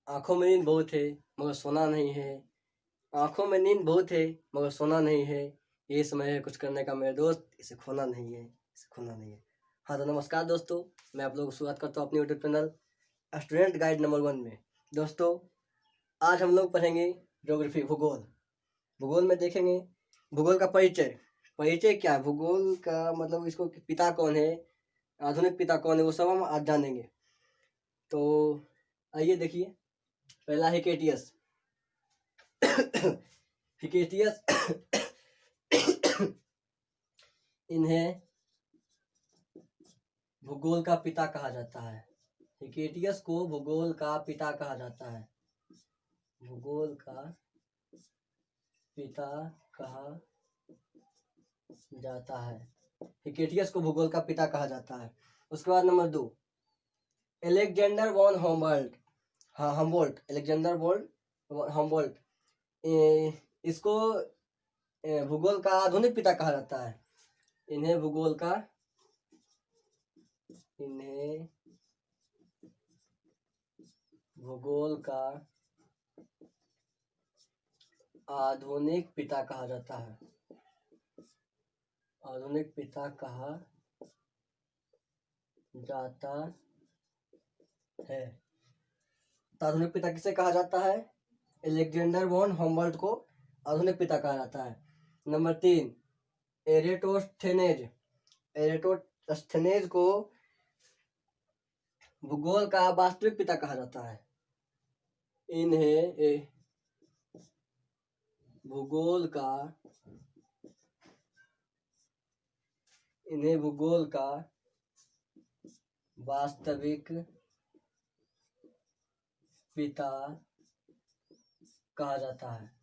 आँखों में नींद बहुत है मगर सोना नहीं है। आँखों में नींद बहुत है मगर सोना नहीं है। ये समय है कुछ करने का मेरे दोस्त, इसे खोना नहीं है, इसे खोना नहीं है। हाँ तो नमस्कार दोस्तों, मैं आप लोगों को स्वागत करता हूँ अपने YouTube channel student guide number 1 में। दोस्तों आज हम लोग पढ़ेंगे ज्योग्राफी, भूगोल। भूगोल में देखेंगे भूगोल का परिचय। परिचय क्या है, भूगोल का मतलब इसको पिता कौन है, आधुनिक पिता कौन है, वो सब हम आज जानेंगे। तो आइए देखिए, पहला हिकेटियस। हिकेटियस इन्हें भूगोल का पिता कहा जाता है। हिकेटियस को भूगोल का पिता कहा जाता है। भूगोल का पिता कहा जाता है। हिकेटियस को भूगोल का पिता कहा जाता है। उसके बाद नंबर 2, एलेक्जेंडर वॉन हम्बोल्ट। हाँ, हम्बोल्ट, एलेक्जेंडर वॉन हम्बोल्ट। इसको भूगोल का आधुनिक पिता कहा जाता है। इन्हें भूगोल का आधुनिक पिता कहा जाता है। आधुनिक पिता कहा जाता है। तो आधुनिक पिता किसे कहा जाता है? एलेक्जेंडर वॉन हम्बोल्ट को आधुनिक पिता कहा जाता है। नंबर 3, एरेटोस्थेनेज। एरेटोस्थेनेज को भूगोल का वास्तविक पिता कहा जाता है। इन्हें भूगोल का वास्तविक पिता कहा जाता है।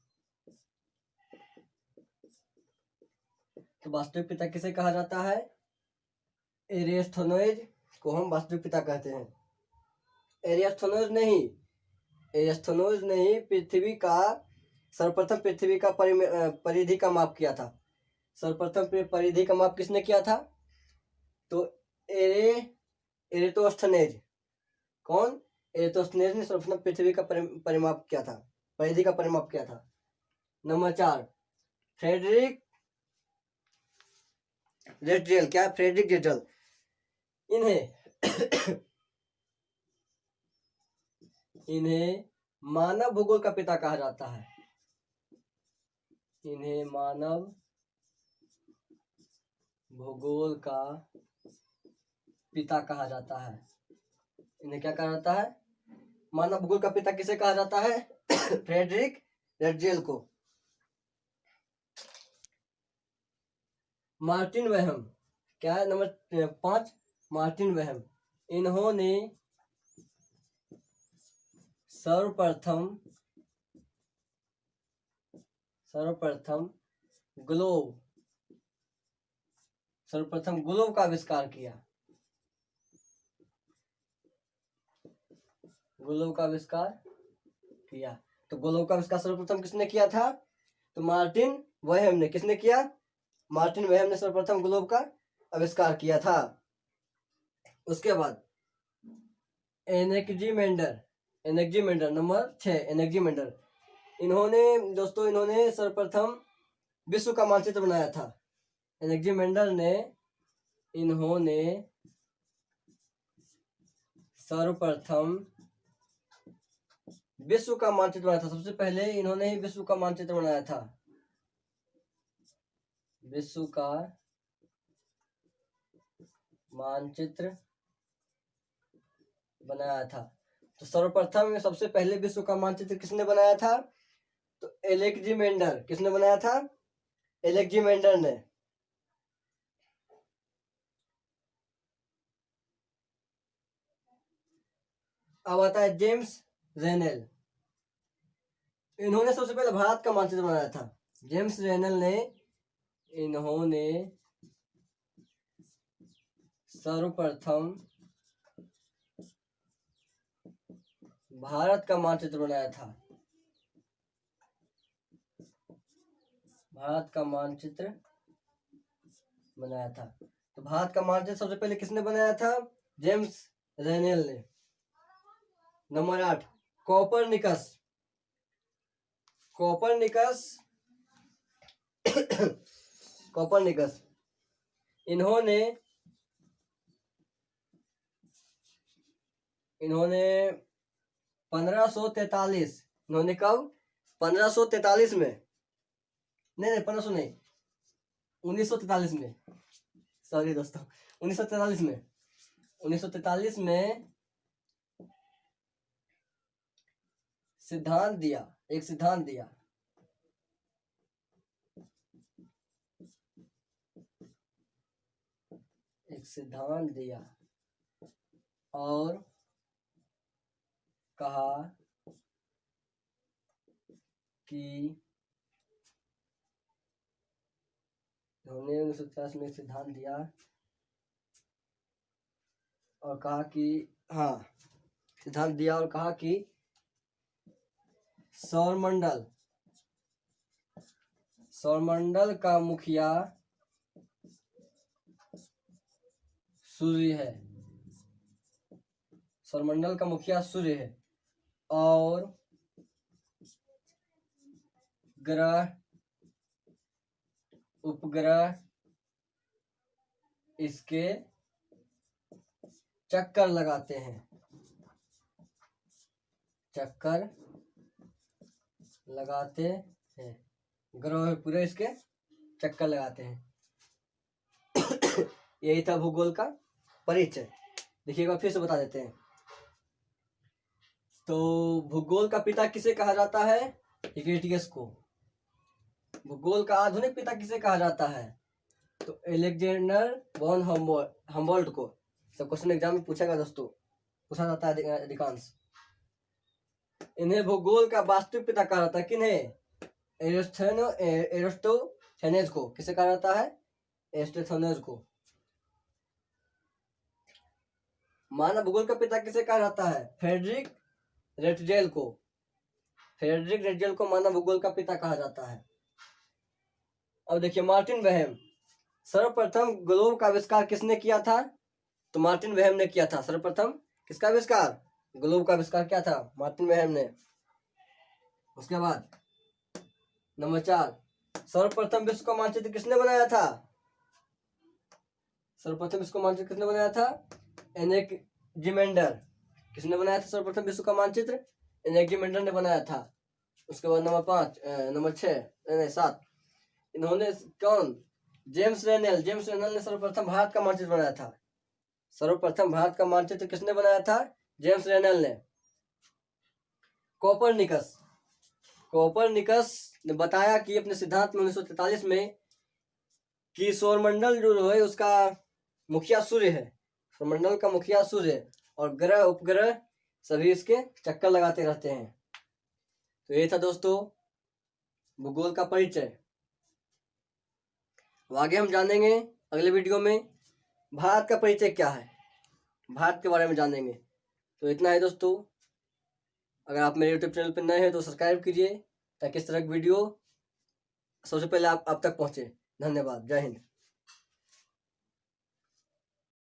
तो वास्तविक पिता किसे कहा जाता है? एरिस्थोनेज को हम वास्तविक पिता कहते हैं। एरिस्थोनेज नहीं, पृथ्वी का सर्वप्रथम पृथ्वी का परिधि का माप किया था। सर्वप्रथम परिधि का माप किसने किया था? तो एरेटोस्थेनेज। कौन? एरेटोस्थेनेज ने सर्वप्रथम पृथ्वी का परिमाप किया था, परिधि का परिमाप किया था। Number 4, Friedrich Ratzel. क्या? Friedrich Ratzel. इन्हें मानव भूगोल का पिता कहा जाता है। इन्हें मानव भूगोल का पिता कहा जाता है। इन्हें क्या कहा जाता है? मानव भूगोल का पिता किसे कहा जाता है? फ्रेडरिक जेटल को। Martin Behaim. क्या है? Number 5, Martin Behaim. इन्होंने सर्वप्रथम ग्लोब का आविष्कार किया। ग्लोब का आविष्कार किया। तो ग्लोब का आविष्कार सर्वप्रथम किसने किया था? तो मार्टिन वेहम ने। किसने किया? मार्टिन वेहम ने सर्वप्रथम ग्लोब का आविष्कार किया था। उसके बाद एनेक्जीमेंडर। नंबर 6, एनेक्जीमेंडर। इन्होंने सर्वप्रथम विश्व का मानचित्र बनाया था। एनेक्जीमेंडर ने सर्वप्रथम विश्व का मानचित्र बनाया था। सबसे पहले इन्होंने ही विश्व का मानचित्र बनाया था। विश्व का मानचित्र बनाया था। तो सर्वप्रथम सबसे पहले विश्व का मानचित्र किसने बनाया था? तो एलेक्जीमेंडर। किसने बनाया था? एलेक्जीमेंडर ने। अब आता है जेम्स रेनेल। इन्होंने सबसे पहले भारत का मानचित्र बनाया था। जेम्स रेनेल ने सर्वप्रथम भारत का मानचित्र बनाया था। भारत का मानचित्र बनाया था। तो भारत का मानचित्र सबसे पहले किसने बनाया था? जेम्स रेनेल ने। नंबर 8, कोपरनिकस कोपरनिकस कोपरनिकस इन्होंने 1543, इन्होंने कब 1543 में, नहीं 1500 नहीं, 1943 में, सॉरी दोस्तों, 1943 में 1943 में सिद्धांत दिया, एक सिद्धांत दिया। एक सिद्धांत दिया और कहा कि उन्होंने 1950 में सिद्धांत दिया और कहा कि हाँ, सिद्धांत दिया और कहा कि सौरमंडल का मुखिया सूर्य है, सौरमंडल का मुखिया सूर्य है और ग्रह उपग्रह इसके चक्कर लगाते हैं, चक्कर लगाते हैं, ग्रह पूरे इसके चक्कर लगाते हैं। यही था भूगोल का परिचय। देखिएगा, फिर से बता देते हैं। तो भूगोल का पिता किसे कहा जाता है? हिर्डियस को। भूगोल का आधुनिक पिता किसे कहा जाता है? तो अलेक्जेंडर वॉन हम्बोल्ट को। सब क्वेश्चन एग्जाम में पूछेगा दोस्तों, पूछा जाता है अधिकांश। इन्हें भूगोल का वास्तविक पिता कहा जाता है। किन्हें? एरिस्टोथेनेस को। किसे कहा जाता है? एरिस्टोथेनेस को। मानव भूगोल का पिता किसे कहा जाता है? फ्रेडरिक रेटजेल को। फ्रेडरिक रेटजेल को मानव भूगोल का पिता कहा जाता है। अब देखिए, मार्टिन वेहम। सर्वप्रथम ग्लोब का आविष्कार किसने किया था? तो मार्टिन वेहम ने किया था। सर्वप्रथम किसका आविष्कार? ग्लोब का आविष्कार क्या था? मार्टिन वेहम ने। उसके बाद नंबर 4, सर्वप्रथम विश्व का मानचित्र किसने बनाया था? सर्वप्रथम विश्व का मानचित्र किसने बनाया था? एनेक्जिमेंडर। किसने बनाया था सर्वप्रथम विश्व का मानचित्र? एनेक्जिमेंडर ने बनाया था। उसके बाद नंबर 7, इन्होंने कौन? जेम्स रेनेल। जेम्स रेनेल ने सर्वप्रथम भारत का मानचित्र बनाया था। सर्वप्रथम भारत का मानचित्र किसने बनाया था? जेम्स रेनेल ने। कोपरनिकस ने बताया कि अपने सिद्धांत में 1943 में कि सौरमंडल जो है उसका मुखिया सूर्य है, सौरमंडल का मुखिया सूर्य है और ग्रह उपग्रह सभी इसके चक्कर लगाते रहते हैं। तो ये था दोस्तों भूगोल का परिचय। आगे हम जानेंगे अगले वीडियो में भारत का परिचय क्या है, भारत के बारे में जानेंगे। तो इतना है दोस्तों। अगर आप मेरे यूट्यूब चैनल पर नए हैं तो सब्सक्राइब कीजिए ताकि इस तरह की वीडियो सबसे पहले आप तक पहुंचे। धन्यवाद। जय हिंद।